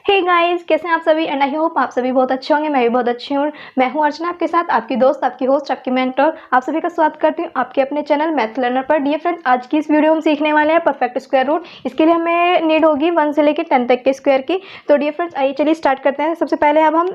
Hey guys, कैसे हैं आप सभी। एंड आई होप आप सभी बहुत अच्छे होंगे। मैं भी बहुत अच्छी हूँ। मैं हूँ अर्चना, आपके साथ आपकी दोस्त, आपकी होस्ट, आपकी मेंटर। आप सभी का स्वागत करती हूँ आपके अपने चैनल मैथ लर्नर पर। डियर फ्रेंड्स, आज की इस वीडियो में हम सीखने वाले हैं परफेक्ट स्क्वायर रूट। इसके लिए हमें नीड होगी 1 से लेकर 10 तक के स्क्वायर की। तो डियर फ्रेंड्स, आइए चलिए स्टार्ट करते हैं। सबसे पहले अब हम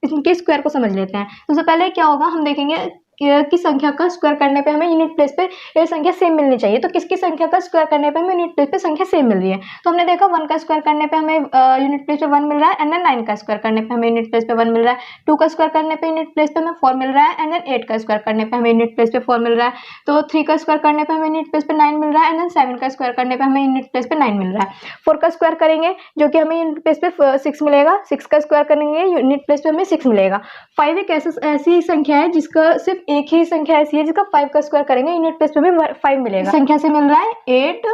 इनके स्क्वायर को समझ लेते हैं। सबसे पहले क्या होगा, हम देखेंगे कि संख्या का स्क्वायर करने पे हमें यूनिट प्लेस पे ये संख्या सेम मिलनी चाहिए। तो किसकी संख्या का स्क्वायर करने पे हमें यूनिट प्लेस पे संख्या सेम मिल रही है। तो हमने देखा 1 का स्क्वायर करने पे हमें यूनिट प्लेस पे 1 मिल रहा है, एंड देन 9 का स्क्वायर करने पे हमें यूनिट प्लेस पे 1 मिल रहा है। 2 का स्क्वायर करने पे यूनिट प्लेस पे हमें 4 मिल रहा है, एंड देन 8 का स्क्वायर करने पे हमें यूनिट प्लेस पे 4 मिल रहा है। तो 3 का स्क्वायर करने पे हमें यूनिट प्लेस पे 9 मिल रहा है, एंड देन 7 का स्क्वायर करने पे हमें यूनिट प्लेस पे 9 मिल रहा है। 4 का स्क्वायर करेंगे जो कि हमें यूनिट प्लेस पे 6 मिलेगा। 6 का स्क्वायर करेंगे यूनिट प्लेस पे हमें 6 मिलेगा। 5 एक ऐसी संख्या है जिसका सिर्फ एक ही संख्या ऐसी है जिसका 5 का स्क्वायर करेंगे यूनिट प्लेस पे हमें 5 मिलेगा। संख्या से मिल रहा है 8,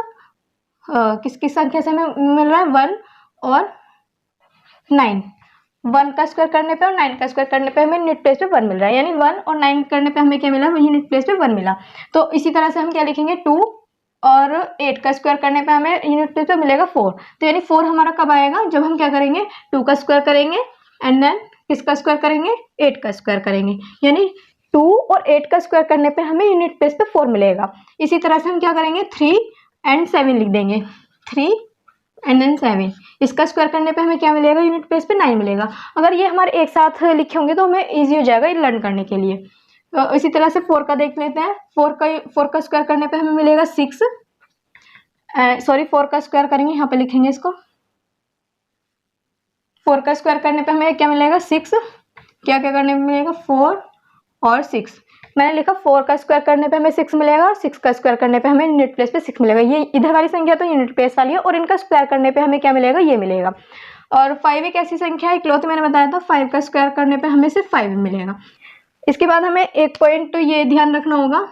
किसकी संख्या से हमें मिल रहा है 1 और 9। 1 का स्क्वायर करने पे और 9 का स्क्वायर करने पे हमें यूनिट प्लेस पे 1 मिल रहा है, यानी 1 और 9 करने पे हमें क्या मिला, यूनिट प्लेस पे 1 मिला। तो इसी तरह से हम क्या लिखेंगे, 2 और 8 का स्क्वायर करने पे हमें यूनिट प्लेस पे मिलेगा 4। तो यानी 4 हमारा कब आएगा, जब हम क्या करेंगे, 2 का स्क्वायर करेंगे एंड देन किसका स्क्वायर करेंगे, 8 का स्क्वायर करेंगे। यानी 2 और 8 का स्क्वायर करने पे हमें यूनिट प्लेस पे 4 मिलेगा। इसी तरह से हम क्या करेंगे, 3 एंड 7 लिख देंगे। 3 एंड देन 7, इसका स्क्वायर करने पे हमें क्या मिलेगा, यूनिट प्लेस पे 9 मिलेगा। अगर ये हमारे एक साथ लिखे होंगे तो हमें ईजी हो जाएगा ये लर्न करने के लिए। तो इसी तरह से 4 का देख लेते हैं। 4 का स्क्वायर करने पे हमें मिलेगा 6, 4 का स्क्वायर करेंगे, यहाँ पे लिखेंगे इसको। 4 का स्क्वायर करने पे हमें क्या मिलेगा, 6। क्या क्या करने पे मिलेगा, 4 और 6। मैंने लिखा 4 का स्क्वायर करने पे हमें 6 मिलेगा और 6 का स्क्वायर करने पे हमें यूनिट प्लेस पे 6 मिलेगा। ये इधर वाली संख्या तो यूनिट प्लेस वाली है, और इनका स्क्वायर करने पे हमें क्या मिलेगा, ये मिलेगा। और 5 एक ऐसी संख्या है, इकलौती मैंने बताया था, 5 का स्क्वायर करने पे हमें सिर्फ 5 मिलेगा। इसके बाद हमें एक पॉइंट तो ये ध्यान रखना होगा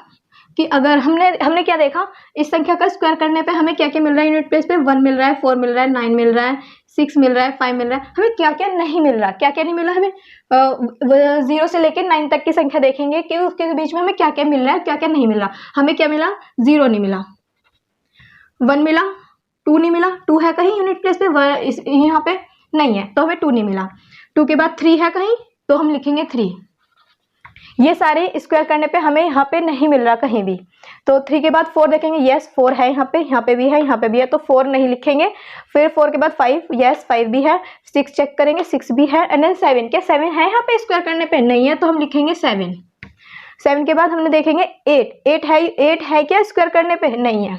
कि अगर हमने क्या देखा, इस संख्या का स्क्वायर करने पे हमें क्या क्या मिल रहा है यूनिट प्लेस पे, 1 मिल रहा है, 4 मिल रहा है, 9 मिल रहा है, 6 मिल रहा है, 5 मिल रहा है। हमें क्या क्या नहीं मिल रहा, क्या क्या नहीं मिला हमें, 0 से लेकर 9 तक की संख्या देखेंगे कि उसके बीच में हमें क्या क्या मिल रहा है, क्या क्या नहीं मिल रहा। हमें क्या मिला, 0 नहीं मिला, 1 मिला, 2 नहीं मिला। 2 है कहीं यूनिट प्लेस पे, यहाँ पे नहीं है तो हमें 2 नहीं मिला। 2 के बाद 3 है कहीं तो हम लिखेंगे 3। ये सारे स्क्वायर करने पे हमें यहाँ पे नहीं मिल रहा कहीं भी। तो 3 के बाद 4 देखेंगे, यस 4 है, यहाँ पे भी है, यहाँ पे भी है, तो 4 नहीं लिखेंगे। फिर 4 के बाद 5, यस 5 भी है। 6 चेक करेंगे, 6 भी है, एंड देन 7, क्या 7 है यहाँ पे स्क्वायर करने पे, नहीं है, तो हम लिखेंगे 7। 7 के बाद हमने देखेंगे 8 है, 8 है क्या स्क्वायर करने पे, नहीं है।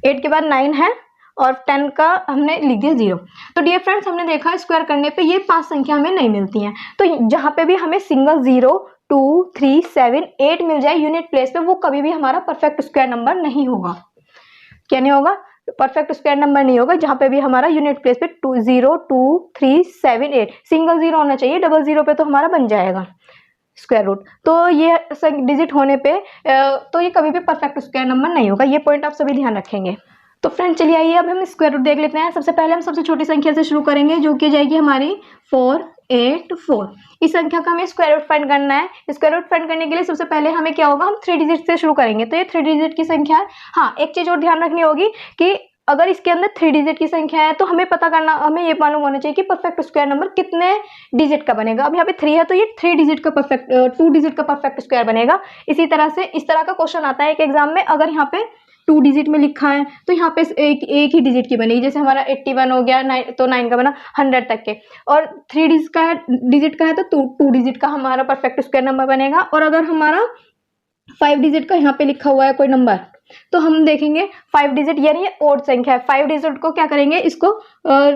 8 के बाद 9 है, और 10 का हमने लिख दिया 0। तो डियर फ्रेंड्स, हमने देखा स्क्वायर करने पे ये 5 संख्या हमें नहीं मिलती हैं। तो जहाँ पे भी हमें सिंगल 0, 2, 3, 7, 8 मिल जाए यूनिट प्लेस पे, वो कभी भी हमारा परफेक्ट स्क्वायर नंबर नहीं होगा। क्या नहीं होगा, परफेक्ट स्क्वायर नंबर नहीं होगा। जहाँ पे भी हमारा यूनिट प्लेस पे 0, 2, 3, 7, 8 सिंगल 0 होना चाहिए, डबल 0 पे तो हमारा बन जाएगा स्क्वायर रूट। तो ये डिजिट होने पे तो ये कभी भी परफेक्ट स्क्वायर नंबर नहीं होगा। ये पॉइंट आप सभी ध्यान रखेंगे। तो फ्रेंड चलिए आइए अब हम स्क्वायर रूट देख लेते हैं। सबसे पहले हम सबसे छोटी संख्या से शुरू करेंगे जो कि जाएगी हमारी 4, 8, 4। इस संख्या का हमें स्क्वायर रूट फाइंड करना है। स्क्वायर रूट फाइंड करने के लिए सबसे पहले हमें क्या होगा, हम 3 डिजिट से शुरू करेंगे। तो ये 3 डिजिट की संख्या है। हाँ, एक चीज और ध्यान रखनी होगी कि अगर इसके अंदर 3 डिजिट की संख्या है तो हमें पता करना, हमें ये मालूम होना चाहिए कि परफेक्ट स्क्वायर नंबर कितने डिजिट का बनेगा। अब यहाँ पे 3 है तो ये 3 डिजिट का परफेक्ट, 2 डिजिट का परफेक्ट स्क्वायर बनेगा। इसी तरह से इस तरह का क्वेश्चन आता है एक एग्जाम में, अगर यहाँ पे 2 डिजिट में लिखा है तो यहाँ पे एक ही डिजिट की बनेगी। जैसे हमारा 81 हो गया, 9 तो 9 का बना 100 तक के, और 3 डिजिट का है तो 2 डिजिट का हमारा परफेक्ट स्क्वायर नंबर बनेगा। और अगर हमारा 5 डिजिट का यहाँ पे लिखा हुआ है कोई नंबर, तो हम देखेंगे 5 डिजिट, यानी ये ओड संख्या है। 5 डिजिट को क्या करेंगे, इसको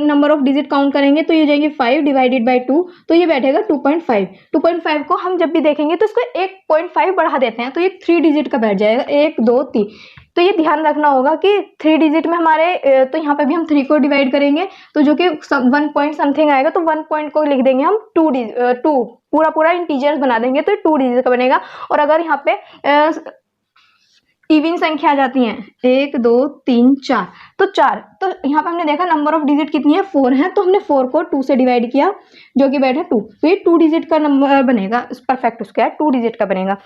नंबर ऑफ डिजिट काउंट करेंगे तो ये जाएंगे 5 डिवाइडेड बाय 2, तो ये बैठेगा 2.5। 2.5 को हम जब भी देखेंगे तो इसको 1.5 बढ़ा देते हैं, तो ये 3 डिजिट का बैठ जाएगा, 1, 2, 3। तो ये ध्यान रखना होगा कि 3 डिजिट में हमारे, तो यहाँ पे भी हम 3 को डिवाइड करेंगे तो जो कि 1 पॉइंट समथिंग आएगा, तो 1 पॉइंट को लिख देंगे हम 2 पूरा इंटीजर्स बना देंगे तो 2 डिजिट का बनेगा। और अगर यहाँ पे इवन संख्या आ जाती हैं 1, 2, 3, 4, तो 4, तो यहाँ पे हमने देखा नंबर ऑफ डिजिट कितनी है, 4 है, तो हमने 4 को 2 से डिवाइड किया जो कि बैठा 2, तो ये 2 डिजिट का नंबर बनेगा, परफेक्ट स्क्वायर 2 डिजिट का बनेगा।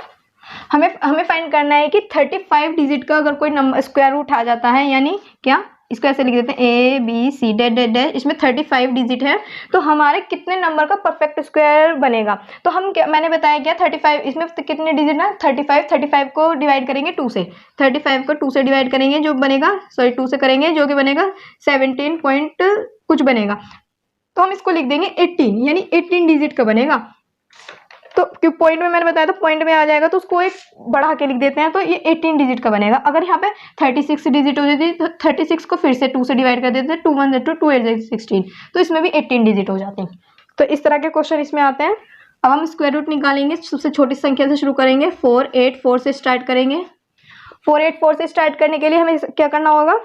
हमें फाइंड करना है कि 35 डिजिट का अगर कोई नंबर स्क्वायर रूट आ जाता है, यानी क्या इसको ऐसे लिख देते हैं A B C dash dash dash, इसमें 35 डिजिट है, तो हमारे कितने नंबर का परफेक्ट स्क्वायर बनेगा। तो हम क्या, मैंने बताया क्या 35, इसमें कितने डिजिट ना 35 को डिवाइड करेंगे 2 से, 35 को 2 से डिवाइड करेंगे जो बनेगा, सॉरी 2 से करेंगे जो कि बनेगा 17 पॉइंट कुछ बनेगा, तो हम इसको लिख देंगे 18, यानी 18 डिजिट का बनेगा। तो क्यों पॉइंट में मैंने बताया था पॉइंट में आ जाएगा, तो उसको एक बढ़ा के लिख देते हैं, तो ये 18 डिजिट का बनेगा। अगर यहाँ पे 36 डिजिट हो जाती तो 36 को फिर से 2 से डिवाइड कर देते हैं, 2 1 2 2 8 16, तो इसमें भी 18 डिजिट हो जाते हैं। तो इस तरह के क्वेश्चन इसमें आते हैं। अब हम स्क्वायर रूट निकालेंगे, सबसे छोटी संख्या से शुरू करेंगे, 4 8 4 से स्टार्ट करेंगे। 4 8 4 से स्टार्ट करने के लिए हमें क्या करना होगा,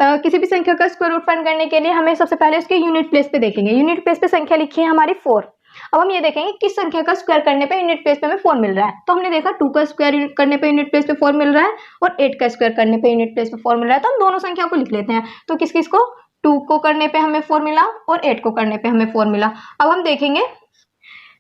किसी भी संख्या का स्क्वायर रूट फाइंड करने के लिए हमें सबसे पहले उसके यूनिट प्लेस पे देखेंगे। यूनिट प्लेस पे संख्या लिखी है हमारी 4। अब हम ये देखेंगे किस संख्या का स्क्वायर करने पे यूनिट प्लेस पे हमें 4 मिल रहा है। तो हमने देखा 2 का स्क्वायर करने पे यूनिट प्लेस पे 4 मिल रहा है और 8 का स्क्वायर करने पे यूनिट प्लेस पे 4 मिल रहा है, तो हम दोनों संख्या को लिख लेते हैं। तो किस किस को, 2 को करने पे हमें 4 मिला और 8 को करने पे हमें 4 मिला। अब हम देखेंगे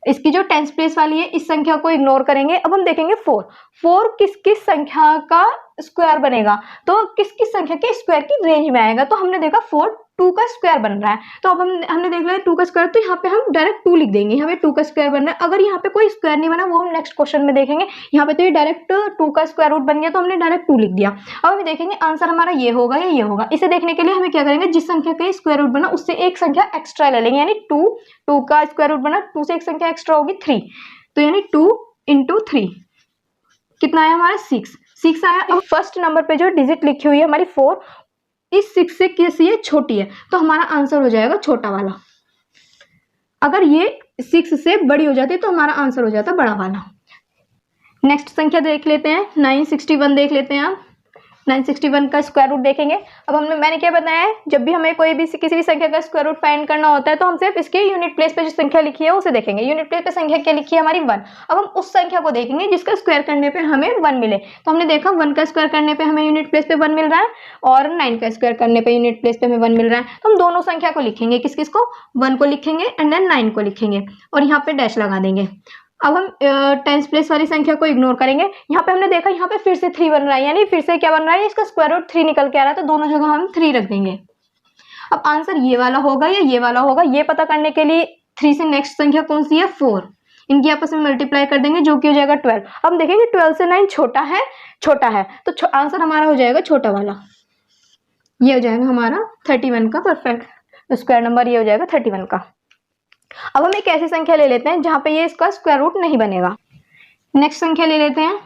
इसकी जो टेंस प्लेस वाली है इस संख्या को इग्नोर करेंगे। अब हम देखेंगे 4 किस किस संख्या का स्क्वायर बनेगा, तो किस किस संख्या के स्क्वायर की रेंज में आएगा। तो हमने देखा 4 2 का स्क्वायर बन रहा है, तो अब हमने देख लिया 2 का स्क्वायर, तो यहाँ पे हम डायरेक्ट 2 लिख देंगे, यहाँ पे 2 का स्क्वायर बन रहा है। अगर यहाँ पे कोई स्क्वायर नहीं बना वो हम नेक्स्ट क्वेश्चन में देखेंगे। यहाँ पे तो ये डायरेक्ट 2 का स्क्वायर रूट बन गया, तो हमने डायरेक्ट 2 लिख दिया। अब हम देखेंगे आंसर हमारा ये होगा या ये होगा। इसे देखने के लिए हमें क्या करेंगे, जिस संख्या का स्क्वायर रूट बना उससे एक संख्या एक्स्ट्रा ले लेंगे, यानी 2 का स्क्वायर रूट बना, 2 से एक संख्या एक्स्ट्रा होगी 3, तो यानी 2 × 3 कितना आया हमारा 6 आया। अब फर्स्ट नंबर पे जो डिजिट लिखी हुई है हमारी 4, इस 6 से कैसी है, छोटी है, तो हमारा आंसर हो जाएगा छोटा वाला। अगर ये 6 से बड़ी हो जाती है तो हमारा आंसर हो जाता बड़ा वाला। नेक्स्ट संख्या देख लेते हैं, 961 देख लेते हैं। आप 961 का स्क्वायर रूट देखेंगे। अब मैंने क्या बताया है, जब भी हमें कोई भी किसी भी संख्या का स्क्वायर रूट फाइंड करना होता है तो हम सिर्फ इसके यूनिट प्लेस पे जो संख्या लिखी है उसे देखेंगे। यूनिट प्लेस पे संख्या क्या लिखी है हमारी 1। अब हम उस संख्या को देखेंगे जिसका स्क्वायर करने पे हमें 1 मिले। तो हमने देखा 1 का स्क्वायर करने पे हमें यूनिट प्लेस पे 1 मिल रहा है और 9 का स्क्वायर करने पे यूनिट प्लेस पे हमें 1 मिल रहा है। तो हम दोनों संख्या को लिखेंगे, किस किस को, 1 को लिखेंगे एंड देन 9 को लिखेंगे और यहाँ पे डैश लगा देंगे। अब हम टेंस प्लेस वाली संख्या को इग्नोर करेंगे। यहाँ पे हमने देखा यहाँ पे फिर से 3 बन रहा है, यानी फिर से क्या बन रहा है, इसका स्क्वायर रूट 3 निकल के आ रहा है, तो दोनों जगह हम 3 रख देंगे। अब आंसर ये वाला होगा या ये वाला होगा, ये पता करने के लिए 3 से नेक्स्ट संख्या कौन सी है, 4, इनकी आपस में मल्टीप्लाई कर देंगे जो कि हो जाएगा 12। अब देखेंगे 12 से 9 छोटा है, तो आंसर हमारा हो जाएगा छोटा वाला, ये हो जाएगा हमारा 31 का परफेक्ट स्क्वायर नंबर, ये हो जाएगा 31 का। अब हम एक ऐसी संख्या ले लेते हैं जहां पे ये इसका स्क्वायर रूट नहीं बनेगा। नेक्स्ट संख्या ले लेते हैं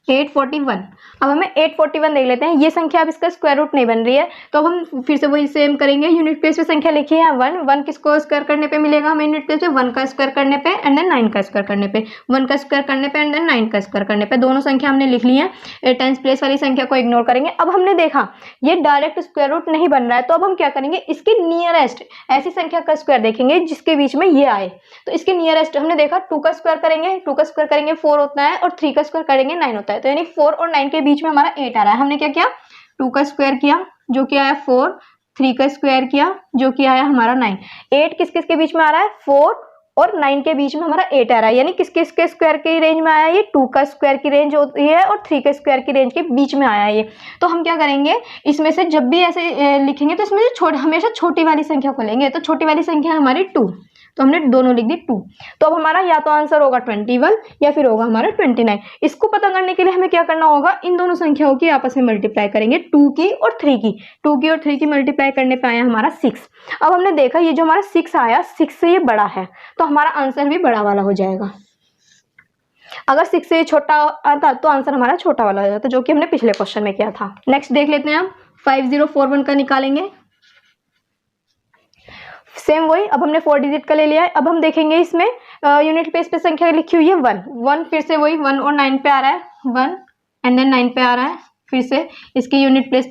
841। अब हमें 841 देख लेते हैं, ये संख्या अब इसका स्क्वायर रूट नहीं बन रही है, तो अब हम फिर से वही सेम करेंगे। यूनिट प्लेस पे संख्या लिखी है 1 किसको स्क्वायर करने पे मिलेगा हमें यूनिट प्लेस पे, 1 का स्क्वायर करने पे एंड देन 9 का स्क्वायर करने पे, 1 का स्क्वायर करने पे एंड देन 9 का स्क्वायर करने पे। दोनों संख्या हमने लिख ली है। टेंस प्लेस वाली संख्या को इग्नोर करेंगे। अब हमने देखा ये डायरेक्ट स्क्वायर रूट नहीं बन रहा है, तो अब हम क्या करेंगे, इसके नियरेस्ट ऐसी संख्या का स्क्वायर देखेंगे जिसके बीच में ये आए। तो इसके नियरेस्ट हमने देखा 2 का स्क्वायर करेंगे, 2 का स्क्वायर करेंगे 4 होता है और 3 का स्क्वायर करेंगे 9 होता है, तो यानी 4 और 9 के बीच में हमारा 8 आ रहा है। हमने क्या किया, 2 का स्क्वायर किया जो कि आया 4, 3 का स्क्वायर किया जो कि आया हमारा 9। 8 किस किस के बीच में आ रहा है, 4 और 9 के बीच में हमारा 8 आ रहा है, यानी किस किस के स्क्वायर की रेंज में आया, ये 2 का स्क्वायर की रेंज होती है और 3 के स्क्वायर की रेंज के बीच में आया है ये। तो हम क्या करेंगे, इसमें से जब भी ऐसे लिखेंगे तो इसमें से हमेशा छोटी वाली संख्या को लेंगे। तो छोटी वाली संख्या हमारी 2, तो हमने दोनों लिख दी 2। तो अब हमारा या तो आंसर होगा 21 या फिर होगा हमारा 29। इसको पता करने के लिए हमें क्या करना होगा, इन दोनों संख्याओं की आपस में मल्टीप्लाई करेंगे, 2 की और 3 की। 2 की और 3 की मल्टीप्लाई करने पे आया हमारा 6। अब हमने देखा ये जो हमारा 6 आया, 6 से ये बड़ा है, तो हमारा आंसर भी बड़ा वाला हो जाएगा। अगर 6 से छोटा आता तो आंसर हमारा छोटा वाला हो जाता, जो कि हमने पिछले क्वेश्चन में किया था। नेक्स्ट देख लेते हैं हम 5041 का निकालेंगे। सेम वही, अब हमने 4 डिजिट का ले लिया है। अब हम देखेंगे इसमें यूनिट प्लेस पे संख्या लिखी हुई है 1 फिर से वही 1 और 9 पे आ रहा है, 1 एंड देन 9 पे आ रहा है, फिर से इसकी यूनिट प्लेस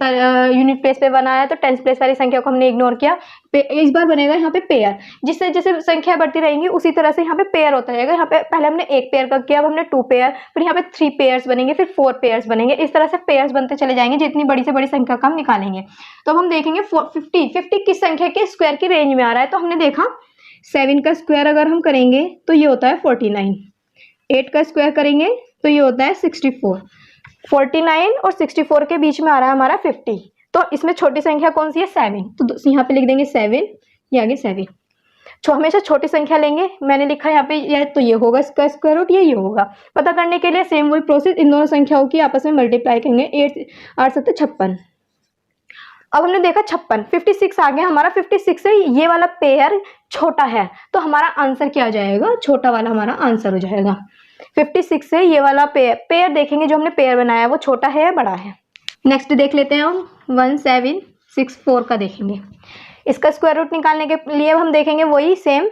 पे 1 आया, तो टेंस प्लेस वाली संख्या को हमने इग्नोर किया। इस बार बनेगा यहाँ पे पेयर, जिससे जैसे संख्या बढ़ती रहेंगी उसी तरह से यहाँ पे पेयर होता रहेगा। यहाँ पे पहले हमने 1 पेयर का किया, अब हमने 2 पेयर, फिर यहाँ पे 3 पेयर्स बनेंगे, फिर 4 पेयर्स बनेंगे। इस तरह से पेयर्स बनते चले जाएंगे जितनी बड़ी से बड़ी संख्या का हम निकालेंगे। तो अब हम देखेंगे 50 किस संख्या के स्क्वायर की रेंज में आ रहा है। तो हमने देखा 7 का स्क्वायर अगर हम करेंगे तो ये होता है 49, 8 का स्क्वायर करेंगे तो ये होता है 64, 49 और 64 के बीच में आ रहा है हमारा 50। तो इसमें छोटी संख्या कौन सी है? 7। तो यहाँ पे लिख देंगे 7, ये आगे 7। हमेशा छोटी संख्या लेंगे। मैंने लिखा है यहाँ पे, या तो ये होगा इसका स्क्वायर रूट, ये होगा। पता करने के लिए सेम वही प्रोसेस, इन दोनों संख्याओं की आपस में मल्टीप्लाई करेंगे। 8 7 56। अब हमने देखा 56, 56 आ गया हमारा। 56 से ये वाला पेयर छोटा है, तो हमारा आंसर क्या आ जाएगा? छोटा वाला हमारा आंसर हो जाएगा। 56 से ये वाला पेयर देखेंगे, जो हमने पेयर बनाया है वो छोटा है या बड़ा है। नेक्स्ट देख लेते हैं हम 1764 का देखेंगे। इसका स्क्वायर रूट निकालने के लिए हम देखेंगे वही सेम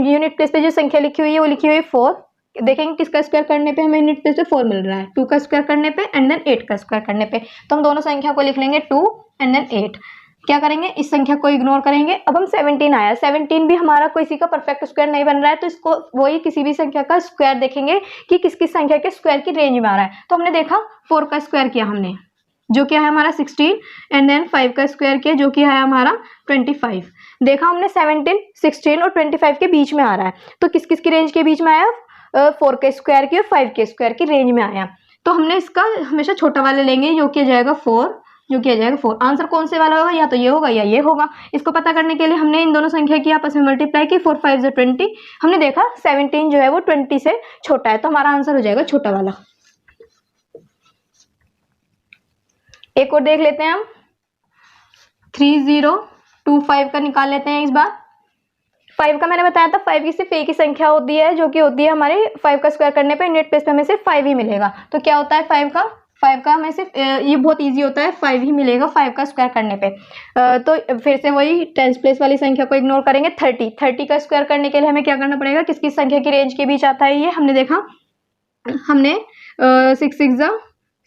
यूनिट प्लेस पे जो संख्या लिखी हुई है वो लिखी हुई है 4। देखेंगे किसका स्क्वायर करने पे हमें यूनिट प्लेस पे 4 मिल रहा है, 2 का स्क्वायर करने पे एंड देन 8 का स्क्वायर करने पे। तो हम दोनों संख्या को लिख लेंगे 2 एंड देन 8। क्या करेंगे? इस संख्या को इग्नोर करेंगे। अब हम 17 आया, 17 भी हमारा किसी का परफेक्ट स्क्वायर नहीं बन रहा है, तो इसको वही किसी भी संख्या का स्क्वायर देखेंगे कि किस किस संख्या के स्क्वायर की रेंज में आ रहा है। तो हमने देखा 4 का स्क्वायर किया हमने, जो क्या है हमारा 16 एंड देन 5 का स्क्वायर किया, जो कि है हमारा 25। देखा हमने 17, 16 और 25 के बीच में आ रहा है, तो किस किस की रेंज के बीच में आया? 4 के स्क्वायर की और 5 के स्क्वायर की रेंज में आया। तो हमने इसका हमेशा छोटा वाला लेंगे, जो कि जाएगा 4, जो कि जाएगा 4। आंसर कौन से वाला होगा? या तो ये होगा या ये होगा। इसको पता करने के लिए हमने इन दोनों संख्या की आपस में मल्टीप्लाई की, 4 5 20। हमने देखा 17 जो है वो 20 से छोटा है, तो हमारा आंसर हो जाएगा छोटा वाला। एक और देख लेते हैं हम, 3025 का निकाल लेते हैं इस बार। 5 का मैंने बताया था 5 की सिर्फ एक ही संख्या होती है, जो कि होती है हमारे 5 का स्क्वायर करने पे यूनिट प्लेस पे हमें सिर्फ 5 ही मिलेगा। तो क्या होता है 5 का हमें सिर्फ ये बहुत इजी होता है, 5 ही मिलेगा 5 का स्क्वायर करने पे। तो फिर से वही टेंस प्लेस वाली संख्या को इग्नोर करेंगे। 30 का स्क्वायर करने के लिए हमें क्या करना पड़ेगा? किस किस संख्या की रेंज के बीच आता है ये हमने देखा। हमने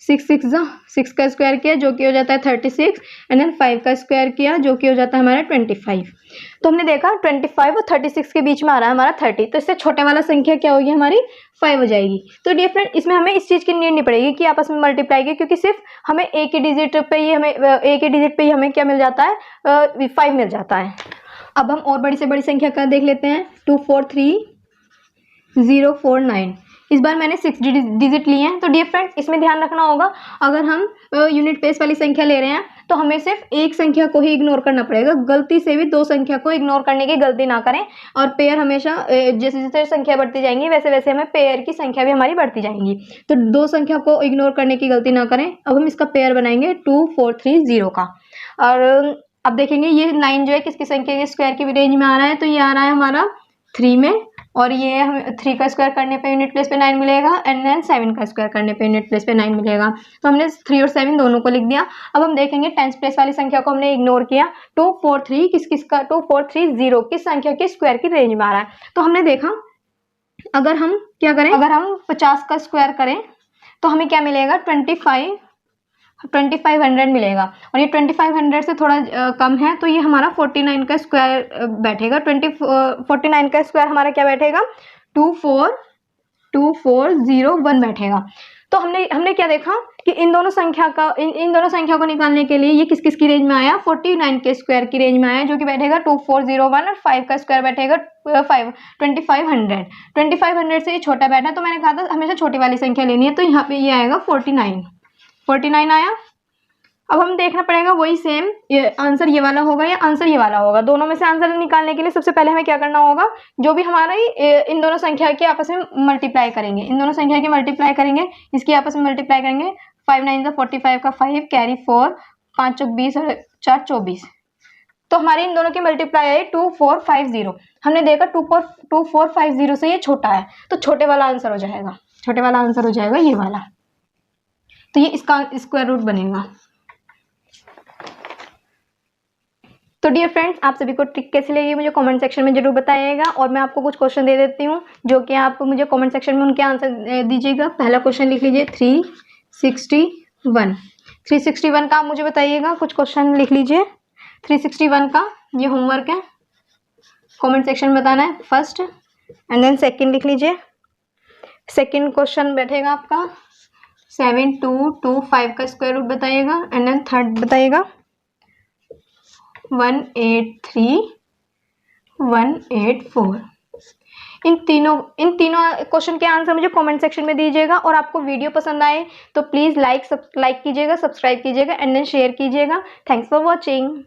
6 का स्क्वायर किया, जो कि हो जाता है 36 एंड देन 5 का स्क्वायर किया, जो कि हो जाता है हमारा 25। तो हमने देखा 25 और 36 के बीच में आ रहा है हमारा 30, तो इससे छोटे वाला संख्या क्या होगी? हमारी 5 हो जाएगी। तो डियर फ्रेंड, इसमें हमें इस चीज़ की नीड नहीं पड़ेगी कि आपस में मल्टीप्लाई की, क्योंकि सिर्फ हमें एक ही डिजिट पे ही हमें क्या मिल जाता है? 5 मिल जाता है। अब हम और बड़ी से बड़ी संख्या का देख लेते हैं, 243049। इस बार मैंने 6 डिजिट लिए हैं। तो डियर फ्रेंड्स, इसमें ध्यान रखना होगा, अगर हम यूनिट प्लेस वाली संख्या ले रहे हैं तो हमें सिर्फ एक संख्या को ही इग्नोर करना पड़ेगा। गलती से भी 2 संख्या को इग्नोर करने की गलती ना करें। और पेयर हमेशा जैसे जैसे संख्या बढ़ती जाएंगी वैसे वैसे हमें पेयर की संख्या भी हमारी बढ़ती जाएंगी। तो 2 संख्या को इग्नोर करने की गलती ना करें। अब हम इसका पेयर बनाएंगे 2430 का। और अब देखेंगे ये 9 जो है किसकी संख्या के स्क्वायर की रेंज में आ रहा है? तो ये आ रहा है हमारा 3 में, और ये हमें 3 का स्क्वायर करने पे यूनिट प्लेस पे 9 मिलेगा एंड देन 7 का स्क्वायर करने पे यूनिट प्लेस पे 9 मिलेगा। तो हमने 3 और 7 दोनों को लिख दिया। अब हम देखेंगे टेंस प्लेस वाली संख्या को हमने इग्नोर किया। 243 किसका? 2430 किस संख्या के स्क्वायर की रेंज में आ रहा है? तो हमने देखा, अगर हम क्या करें, अगर हम 50 का स्क्वायर करें तो हमें क्या मिलेगा? 2500 मिलेगा, और ये 2500 से थोड़ा कम है, तो ये हमारा 49 का स्क्वायर बैठेगा। 49 का स्क्वायर हमारा क्या बैठेगा? 2401 बैठेगा। तो हमने क्या देखा कि इन दोनों संख्या को निकालने के लिए ये किस किस की रेंज में आया? 49 के स्क्वायर की रेंज में आया, जो कि बैठेगा 2401, और 5 का स्क्वायर बैठेगा 2500। 2500 से ये छोटा बैठा, तो मैंने कहा था हमेशा छोटी वाली संख्या लेनी है। तो यहाँ पे ये आएगा 49 आया। अब हम देखना पड़ेगा वही सेम, ये आंसर ये वाला होगा या आंसर ये वाला होगा। दोनों में से आंसर निकालने के लिए सबसे पहले हमें क्या करना होगा? जो भी हमारा इन दोनों संख्या की आपस में मल्टीप्लाई करेंगे, इन दोनों संख्या की मल्टीप्लाई करेंगे, इसकी आपस में मल्टीप्लाई करेंगे। 5 9 45 का 5 कैरी 4, 5 चौक 20 और 4 24। तो हमारे इन दोनों की मल्टीप्लाई है 2450। हमने देखा 2450 से ये छोटा है, तो छोटे वाला आंसर हो जाएगा, छोटे वाला आंसर हो जाएगा ये वाला। तो ये इसका स्क्वायर रूट बनेगा। तो डियर फ्रेंड्स, आप सभी को ट्रिक कैसी लगी मुझे कमेंट सेक्शन में जरूर बताइएगा। और मैं आपको कुछ क्वेश्चन दे देती हूँ, जो कि आप मुझे कमेंट सेक्शन में उनके आंसर दीजिएगा। पहला क्वेश्चन लिख लीजिए 361 का आप मुझे बताइएगा। कुछ क्वेश्चन लिख लीजिए 361 का, ये होमवर्क है, कमेंट सेक्शन में बताना है फर्स्ट। एंड देन सेकेंड लिख लीजिए। सेकेंड क्वेश्चन बैठेगा आपका 7225 का स्क्वायर रूट बताइएगा। एंड देन थर्ड बताइएगा 183 184। इन तीनों क्वेश्चन के आंसर मुझे कमेंट सेक्शन में दीजिएगा। और आपको वीडियो पसंद आए तो प्लीज़ लाइक कीजिएगा, सब्सक्राइब कीजिएगा एंड देन शेयर कीजिएगा। Thanks for watching.